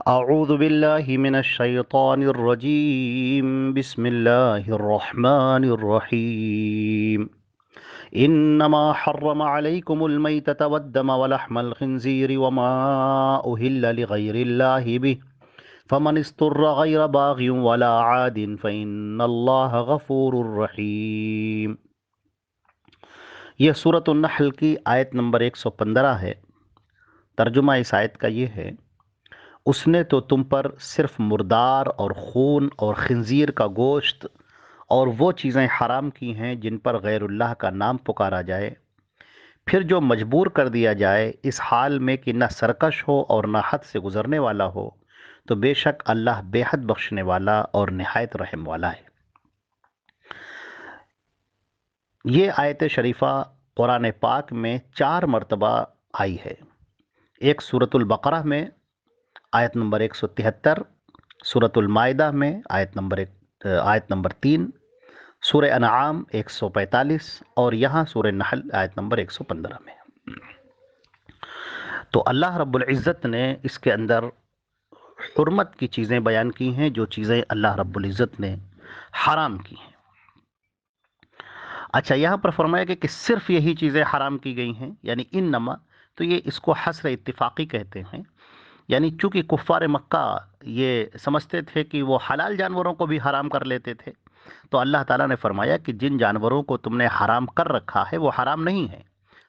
أعوذ بالله من الشيطان الرجيم بسم الله الرحمن الرحيم إنما حرم عليكم الميتة والدم ولحم الخنزير وما أهل لغير الله به فمن اضطر غير باغ ولا عاد فإن الله غفور رحيم۔ یہ سورۃ النحل کی آیت نمبر 115 ہے۔ ترجمہ اس آیت کا یہ ہے: اس نے تو تم پر صرف مردار اور خون اور خنزیر کا گوشت اور وہ چیزیں حرام کی ہیں جن پر غیر اللہ کا نام پکارا جائے، پھر جو مجبور کر دیا جائے اس حال میں کہ نہ سرکش ہو اور نہ حد سے گزرنے والا ہو، تو بے شک اللہ بے حد بخشنے والا اور نہایت رحم والا ہے۔ یہ آیت شریفہ قرآن پاک میں 4 مرتبہ آئی ہے۔ ایک سورۃ البقرہ میں آیت نمبر 173، سورۃ المائدہ میں آیت نمبر 3، سورہ انعام 145 اور یہاں سورہ نحل آیت نمبر 115 میں۔ تو اللہ رب العزت نے اس کے اندر حرمت کی چیزیں بیان کی ہیں، جو چیزیں اللہ رب العزت نے حرام کی ہیں۔ اچھا، یہاں پر فرمایا گیا کہ صرف یہی چیزیں حرام کی گئی ہیں، یعنی انما، تو یہ اس کو حصر اتفاقی کہتے ہیں۔ یعنی چونکہ کفار مکہ یہ سمجھتے تھے کہ وہ حلال جانوروں کو بھی حرام کر لیتے تھے، تو اللہ تعالیٰ نے فرمایا کہ جن جانوروں کو تم نے حرام کر رکھا ہے وہ حرام نہیں ہے،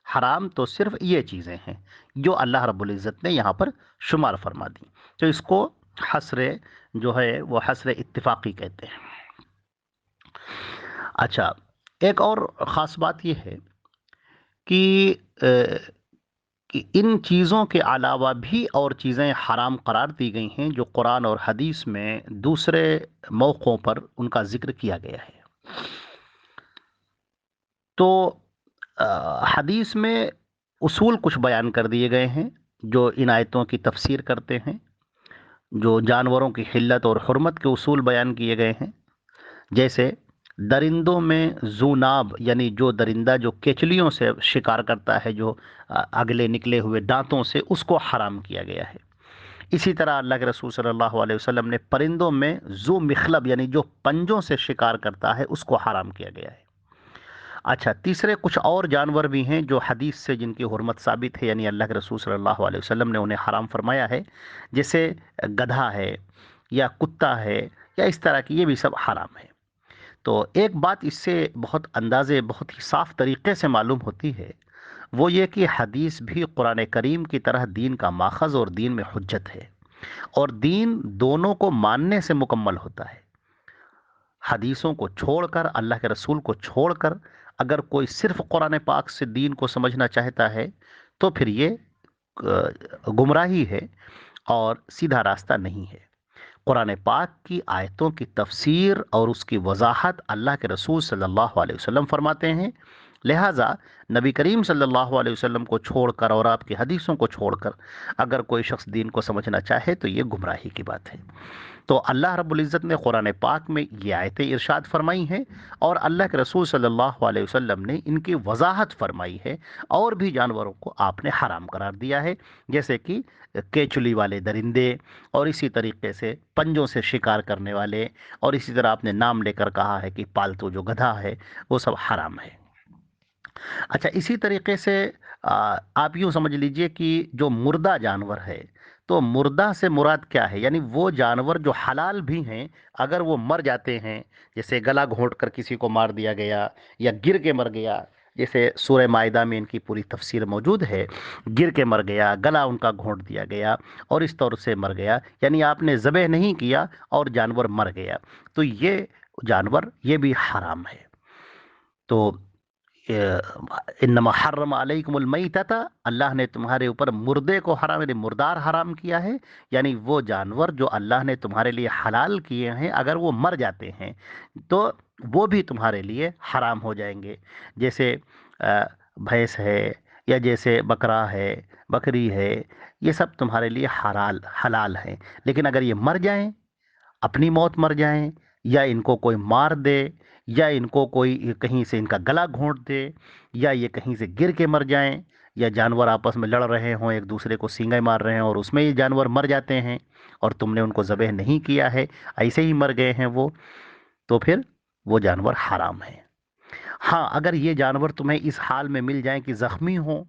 حرام تو صرف یہ چیزیں ہیں جو اللہ رب العزت نے یہاں پر شمار فرما دی، تو اس کو حصر جو ہے وہ حصر اتفاقی کہتے ہیں۔ اچھا، ایک اور خاص بات یہ ہے کہ ان چیزوں کے علاوہ بھی اور چیزیں حرام قرار دی گئی ہیں جو قرآن اور حدیث میں دوسرے موقعوں پر ان کا ذکر کیا گیا ہے۔ تو حدیث میں اصول کچھ بیان کر دیے گئے ہیں جو ان آیتوں کی تفسیر کرتے ہیں، جو جانوروں کی حلت اور حرمت کے اصول بیان کیے گئے ہیں، جیسے درندوں میں ذوناب، یعنی جو درندہ جو کیچلیوں سے شکار کرتا ہے، جو اگلے نکلے ہوئے دانتوں سے، اس کو حرام کیا گیا ہے۔ اسی طرح اللہ کے رسول صلی اللہ علیہ وسلم نے پرندوں میں ذو مخلب، یعنی جو پنجوں سے شکار کرتا ہے، اس کو حرام کیا گیا ہے۔ اچھا، تیسرے کچھ اور جانور بھی ہیں جو حدیث سے جن کی حرمت ثابت ہے، یعنی اللہ کے رسول صلی اللہ علیہ وسلم نے انہیں حرام فرمایا ہے، جیسے گدھا ہے یا کتا ہے یا اس طرح کی، یہ بھی سب حرام ہے۔ تو ایک بات اس سے بہت ہی صاف طریقے سے معلوم ہوتی ہے، وہ یہ کہ حدیث بھی قرآن کریم کی طرح دین کا ماخذ اور دین میں حجت ہے، اور دین دونوں کو ماننے سے مکمل ہوتا ہے۔ حدیثوں کو چھوڑ کر، اللہ کے رسول کو چھوڑ کر اگر کوئی صرف قرآن پاک سے دین کو سمجھنا چاہتا ہے تو پھر یہ گمراہی ہے اور سیدھا راستہ نہیں ہے۔ قرآن پاک کی آیتوں کی تفسیر اور اس کی وضاحت اللہ کے رسول صلی اللہ علیہ وسلم فرماتے ہیں، لہٰذا نبی کریم صلی اللہ علیہ وسلم کو چھوڑ کر اور آپ کی حدیثوں کو چھوڑ کر اگر کوئی شخص دین کو سمجھنا چاہے تو یہ گمراہی کی بات ہے۔ تو اللہ رب العزت نے قرآن پاک میں یہ آیتیں ارشاد فرمائی ہیں، اور اللہ کے رسول صلی اللہ علیہ وسلم نے ان کی وضاحت فرمائی ہے، اور بھی جانوروں کو آپ نے حرام قرار دیا ہے، جیسے کہ کیچلی والے درندے، اور اسی طریقے سے پنجوں سے شکار کرنے والے، اور اسی طرح آپ نے نام لے کر کہا ہے کہ پالتو جو گدھا ہے وہ سب حرام ہے۔ اچھا، اسی طریقے سے آپ یوں سمجھ لیجئے کہ جو مردہ جانور ہے، تو مردہ سے مراد کیا ہے؟ یعنی وہ جانور جو حلال بھی ہیں، اگر وہ مر جاتے ہیں، جیسے گلا گھونٹ کر کسی کو مار دیا گیا یا گر کے مر گیا، جیسے سورہ مائدہ میں ان کی پوری تفسیر موجود ہے، گر کے مر گیا، گلا ان کا گھونٹ دیا گیا اور اس طور سے مر گیا، یعنی آپ نے ذبح نہیں کیا اور جانور مر گیا، تو یہ جانور یہ بھی حرام ہے۔ تو انما حرم علیکم المیتۃ، اللہ نے تمہارے اوپر مردے کو حرام، یعنی مردار حرام کیا ہے، یعنی وہ جانور جو اللہ نے تمہارے لیے حلال کیے ہیں اگر وہ مر جاتے ہیں تو وہ بھی تمہارے لیے حرام ہو جائیں گے، جیسے بھینس ہے یا جیسے بکرا ہے، بکری ہے، یہ سب تمہارے لیے حلال ہیں، لیکن اگر یہ مر جائیں، اپنی موت مر جائیں، یا ان کو کوئی مار دے، یا ان کو کوئی کہیں سے ان کا گلا گھونٹ دے، یا یہ کہیں سے گر کے مر جائیں، یا جانور آپس میں لڑ رہے ہوں، ایک دوسرے کو سینگیں مار رہے ہیں اور اس میں یہ جانور مر جاتے ہیں اور تم نے ان کو ذبح نہیں کیا ہے، ایسے ہی مر گئے ہیں وہ، تو پھر وہ جانور حرام ہے۔ ہاں، اگر یہ جانور تمہیں اس حال میں مل جائیں کہ زخمی ہوں،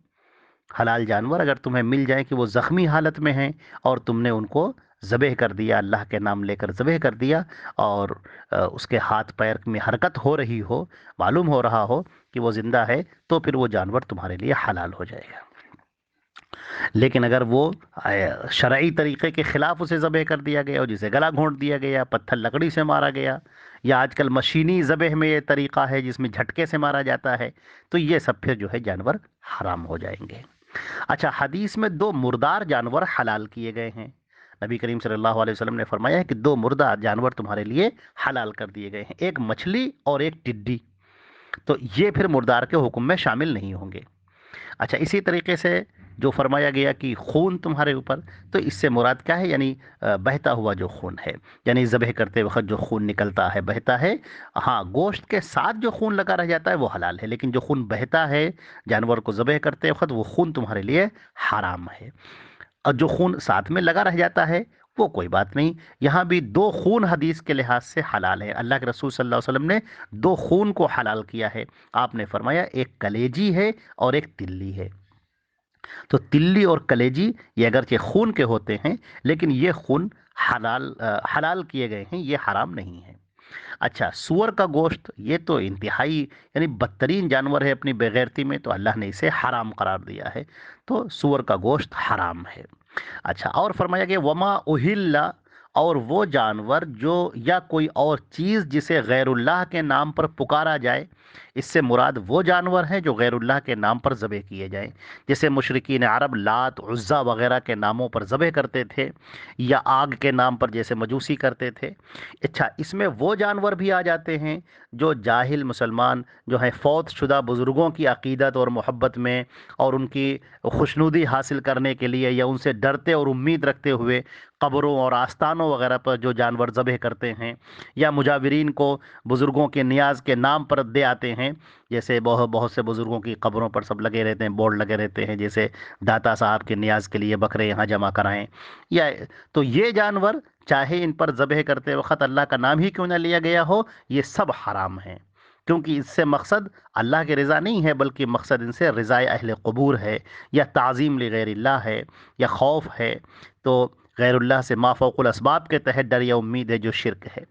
حلال جانور اگر تمہیں مل جائیں کہ وہ زخمی حالت میں ہیں اور تم نے ان کو ذبح کر دیا، اللہ کے نام لے کر ذبح کر دیا، اور اس کے ہاتھ پیر میں حرکت ہو رہی ہو، معلوم ہو رہا ہو کہ وہ زندہ ہے، تو پھر وہ جانور تمہارے لیے حلال ہو جائے گا۔ لیکن اگر وہ شرعی طریقے کے خلاف اسے ذبح کر دیا گیا اور جسے گلا گھونٹ دیا گیا، پتھر لکڑی سے مارا گیا، یا آج کل مشینی ذبح میں یہ طریقہ ہے جس میں جھٹکے سے مارا جاتا ہے، تو یہ سب پھر جو ہے جانور حرام ہو جائیں گے۔ اچھا، حدیث میں 2 مردار جانور حلال کیے گئے ہیں۔ نبی کریم صلی اللہ علیہ وسلم نے فرمایا ہے کہ 2 مردار جانور تمہارے لیے حلال کر دیے گئے ہیں، ایک مچھلی اور ایک ٹڈی، تو یہ پھر مردار کے حکم میں شامل نہیں ہوں گے۔ اچھا، اسی طریقے سے جو فرمایا گیا کہ خون تمہارے اوپر، تو اس سے مراد کیا ہے؟ یعنی بہتا ہوا جو خون ہے، یعنی ذبح کرتے وقت جو خون نکلتا ہے، بہتا ہے۔ ہاں، گوشت کے ساتھ جو خون لگا رہ جاتا ہے وہ حلال ہے، لیکن جو خون بہتا ہے جانور کو ذبح کرتے وقت، وہ خون تمہارے لیے حرام ہے۔ اور جو خون ساتھ میں لگا رہ جاتا ہے وہ کوئی بات نہیں۔ یہاں بھی 2 خون حدیث کے لحاظ سے حلال ہے۔ اللہ کے رسول صلی اللہ علیہ وسلم نے 2 خون کو حلال کیا ہے۔ آپ نے فرمایا ایک کلیجی ہے اور ایک تلی ہے۔ تو تلی اور کلیجی یہ اگرچہ خون کے ہوتے ہیں، لیکن یہ خون حلال کیے گئے ہیں، یہ حرام نہیں ہے۔ اچھا، سور کا گوشت یہ تو انتہائی یعنی بدترین جانور ہے اپنی بغیرتی میں، تو اللہ نے اسے حرام قرار دیا ہے، تو سور کا گوشت حرام ہے۔ اچھا، اور فرمایا کہ وما اہل، اور وہ جانور جو یا کوئی اور چیز جسے غیر اللہ کے نام پر پکارا جائے، اس سے مراد وہ جانور ہیں جو غیر اللہ کے نام پر ذبح کیے جائیں، جیسے مشرکین عرب لات، عزا وغیرہ کے ناموں پر ذبح کرتے تھے، یا آگ کے نام پر جیسے مجوسی کرتے تھے۔ اچھا، اس میں وہ جانور بھی آ جاتے ہیں جو جاہل مسلمان جو ہیں فوت شدہ بزرگوں کی عقیدت اور محبت میں اور ان کی خوشنودی حاصل کرنے کے لیے، یا ان سے ڈرتے اور امید رکھتے ہوئے قبروں اور آستانوں وغیرہ پر جو جانور ذبح کرتے ہیں، یا مجاورین کو بزرگوں کے نیاز کے نام پر دے آتے ہیں، جیسے بہت سے بزرگوں کی قبروں پر سب لگے رہتے ہیں، بورڈ لگے رہتے ہیں، جیسے داتا صاحب کے نیاز کے لیے بکرے یہاں جمع کرائیں، یا تو یہ جانور چاہے ان پر ذبح کرتے وقت اللہ کا نام ہی کیوں نہ لیا گیا ہو، یہ سب حرام ہیں، کیونکہ اس سے مقصد اللہ کی رضا نہیں ہے، بلکہ مقصد ان سے رضائے اہل قبور ہے، یا تعظیم لغیر اللہ ہے، یا خوف ہے۔ تو غیر اللہ سے ما فوق الاسباب کے تحت ڈر یا امید ہے، جو شرک ہے۔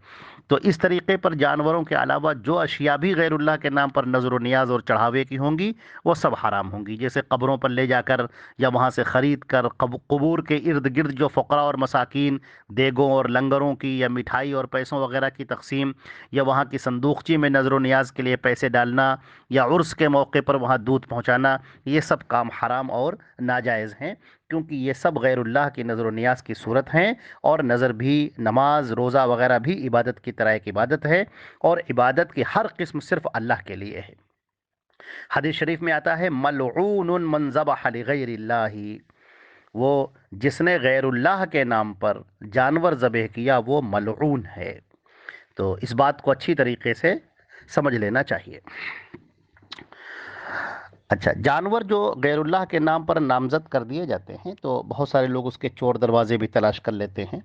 تو اس طریقے پر جانوروں کے علاوہ جو اشیاء بھی غیر اللہ کے نام پر نظر و نیاز اور چڑھاوے کی ہوں گی، وہ سب حرام ہوں گی، جیسے قبروں پر لے جا کر یا وہاں سے خرید کر قبور کے ارد گرد جو فقراء اور مساکین دیگوں اور لنگروں کی یا مٹھائی اور پیسوں وغیرہ کی تقسیم، یا وہاں کی صندوقچی میں نظر و نیاز کے لیے پیسے ڈالنا، یا عرس کے موقع پر وہاں دودھ پہنچانا، یہ سب کام حرام اور ناجائز ہیں، کیونکہ یہ سب غیر اللہ کی نظر و نیاز کی صورت ہیں، اور نظر بھی، نماز روزہ وغیرہ بھی عبادت کی طرح ایک عبادت ہے، اور عبادت کی ہر قسم صرف اللہ کے لیے ہے۔ حدیث شریف میں آتا ہے ملعون من ذبح لغیر اللہ، وہ جس نے غیر اللہ کے نام پر جانور ذبح کیا وہ ملعون ہے۔ تو اس بات کو اچھی طریقے سے سمجھ لینا چاہیے۔ اچھا، جانور جو غیر اللہ کے نام پر نامزد کر دیے جاتے ہیں، تو بہت سارے لوگ اس کے چور دروازے بھی تلاش کر لیتے ہیں،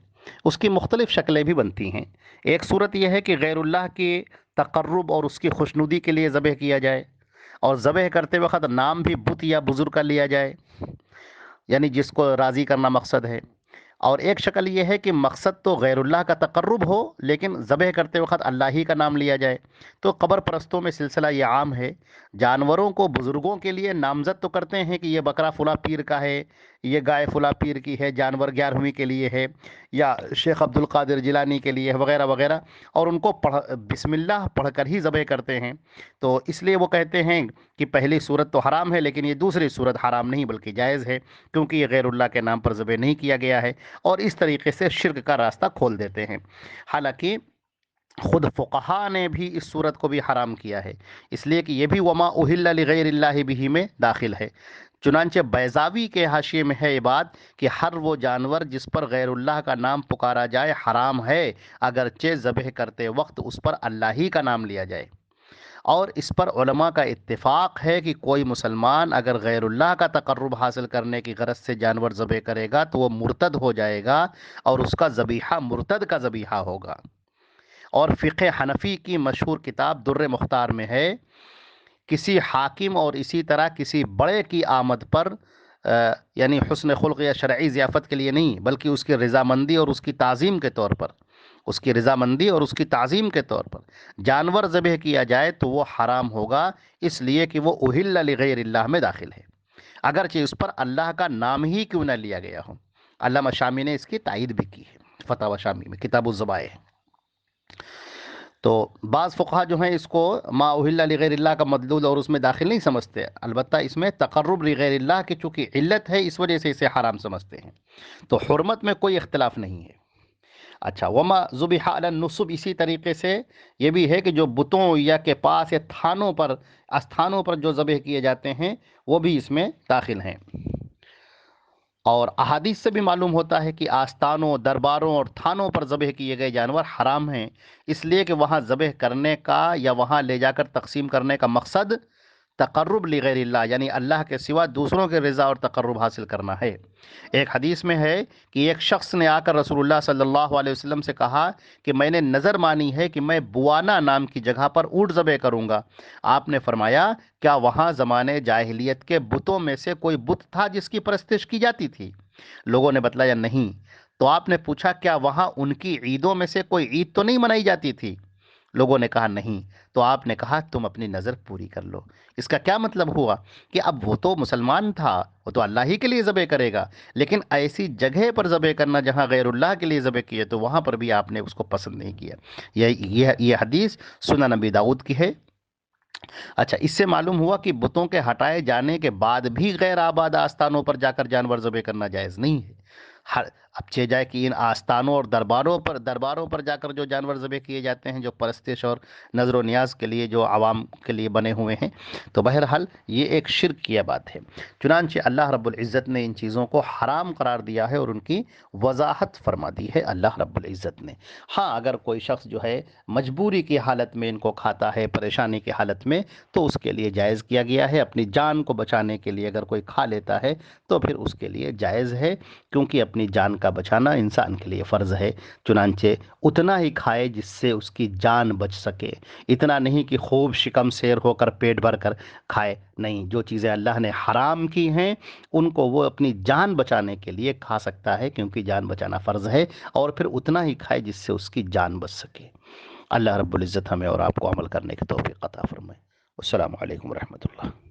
اس کی مختلف شکلیں بھی بنتی ہیں۔ ایک صورت یہ ہے کہ غیر اللہ کی تقرب اور اس کی خوشنودی کے لیے ذبح کیا جائے، اور ذبح کرتے وقت نام بھی بت یا بزرگ کا لیا جائے، یعنی جس کو راضی کرنا مقصد ہے۔ اور ایک شکل یہ ہے کہ مقصد تو غیر اللہ کا تقرب ہو، لیکن ذبح کرتے وقت اللہ ہی کا نام لیا جائے۔ تو قبر پرستوں میں سلسلہ یہ عام ہے، جانوروں کو بزرگوں کے لیے نامزد تو کرتے ہیں کہ یہ بکرا فلاں پیر کا ہے، یہ گائے فلاں پیر کی ہے، جانور 11ویں کے لیے ہے، یا شیخ عبد القادر جیلانی کے لیے ہے، وغیرہ وغیرہ، اور ان کو بسم اللہ پڑھ کر ہی ذبح کرتے ہیں۔ تو اس لیے وہ کہتے ہیں کہ پہلی صورت تو حرام ہے، لیکن یہ دوسری صورت حرام نہیں بلکہ جائز ہے، کیونکہ یہ غیر اللہ کے نام پر ذبح نہیں کیا گیا ہے، اور اس طریقے سے شرک کا راستہ کھول دیتے ہیں۔ حالانکہ خود فقہا نے بھی اس صورت کو بھی حرام کیا ہے، اس لیے کہ یہ بھی وما اہل لغیر اللہ بہ میں داخل ہے۔ چنانچہ بیضاوی کے حاشیے میں ہے یہ بات کہ ہر وہ جانور جس پر غیر اللہ کا نام پکارا جائے حرام ہے، اگرچہ ذبح کرتے وقت اس پر اللہ ہی کا نام لیا جائے۔ اور اس پر علماء کا اتفاق ہے کہ کوئی مسلمان اگر غیر اللہ کا تقرب حاصل کرنے کی غرض سے جانور ذبح کرے گا تو وہ مرتد ہو جائے گا اور اس کا ذبیحہ مرتد کا ذبیحہ ہوگا۔ اور فقہ حنفی کی مشہور کتاب در مختار میں ہے، کسی حاکم اور اسی طرح کسی بڑے کی آمد پر یعنی حسن خلق یا شرعی ضیافت کے لیے نہیں بلکہ اس کی رضامندی اور اس کی تعظیم کے طور پر، اس کی رضامندی اور اس کی تعظیم کے طور پر جانور ذبح کیا جائے تو وہ حرام ہوگا، اس لیے کہ وہ اہل لغیر اللہ میں داخل ہے، اگرچہ اس پر اللہ کا نام ہی کیوں نہ لیا گیا ہو۔ علامہ شامی نے اس کی تائید بھی کی ہے فتاوی شامی میں، کتاب الذبائح۔ تو بعض فقہا جو ہیں اس کو ما اہل لغیر اللہ کا مدلول اور اس میں داخل نہیں سمجھتے، البتہ اس میں تقرب لغیر اللہ کی چونکہ علت ہے اس وجہ سے اسے حرام سمجھتے ہیں، تو حرمت میں کوئی اختلاف نہیں ہے۔ اچھا، وما ذبح علی النصب، اسی طریقے سے یہ بھی ہے کہ جو بتوں یا کے پاس یا تھانوں پر استھانوں پر جو ذبح کیے جاتے ہیں وہ بھی اس میں داخل ہیں۔ اور احادیث سے بھی معلوم ہوتا ہے کہ آستانوں، درباروں اور تھانوں پر ذبح کیے گئے جانور حرام ہیں، اس لیے کہ وہاں ذبح کرنے کا یا وہاں لے جا کر تقسیم کرنے کا مقصد تقرب لغیر اللہ یعنی اللہ کے سوا دوسروں کے رضا اور تقرب حاصل کرنا ہے۔ ایک حدیث میں ہے کہ ایک شخص نے آ کر رسول اللہ صلی اللہ علیہ وسلم سے کہا کہ میں نے نظر مانی ہے کہ میں بوانا نام کی جگہ پر اونٹ ذبح کروں گا۔ آپ نے فرمایا کیا وہاں زمانے جاہلیت کے بتوں میں سے کوئی بت تھا جس کی پرستش کی جاتی تھی؟ لوگوں نے بتلایا نہیں۔ تو آپ نے پوچھا کیا وہاں ان کی عیدوں میں سے کوئی عید تو نہیں منائی جاتی تھی؟ لوگوں نے کہا نہیں۔ تو آپ نے کہا تم اپنی نظر پوری کر لو۔ اس کا کیا مطلب ہوا کہ اب وہ تو مسلمان تھا، وہ تو اللہ ہی کے لیے ذبح کرے گا، لیکن ایسی جگہ پر ذبح کرنا جہاں غیر اللہ کے لیے ذبح کیے تو وہاں پر بھی آپ نے اس کو پسند نہیں کیا۔ یہ حدیث سنن نبی داؤد کی ہے۔ اچھا، اس سے معلوم ہوا کہ بتوں کے ہٹائے جانے کے بعد بھی غیر آباد آستانوں پر جا کر جانور ذبح کرنا جائز نہیں ہے۔ اب چہ جائے کہ ان آستانوں اور درباروں پر جا کر جو جانور ذبح کیے جاتے ہیں جو پرستش اور نظر و نیاز کے لیے جو عوام کے لیے بنے ہوئے ہیں، تو بہرحال یہ ایک شرک کی بات ہے۔ چنانچہ اللہ رب العزت نے ان چیزوں کو حرام قرار دیا ہے اور ان کی وضاحت فرما دی ہے اللہ رب العزت نے۔ ہاں، اگر کوئی شخص جو ہے مجبوری کی حالت میں ان کو کھاتا ہے، پریشانی کی حالت میں، تو اس کے لیے جائز کیا گیا ہے۔ اپنی جان کو بچانے کے لیے اگر کوئی کھا لیتا ہے تو پھر اس کے لیے جائز ہے، کیونکہ اپنی جان کا بچانا انسان کے لیے فرض ہے۔ چنانچہ اتنا ہی کھائے جس سے اس کی جان بچ سکے، اتنا نہیں کہ خوب شکم سیر ہو کر پیٹ بھر کر کھائے، نہیں۔ جو چیزیں اللہ نے حرام کی ہیں ان کو وہ اپنی جان بچانے کے لیے کھا سکتا ہے، کیونکہ جان بچانا فرض ہے، اور پھر اتنا ہی کھائے جس سے اس کی جان بچ سکے۔ اللہ رب العزت ہمیں اور آپ کو عمل کرنے کی توفیق عطا فرمائے۔ السلام علیکم ورحمۃ اللہ۔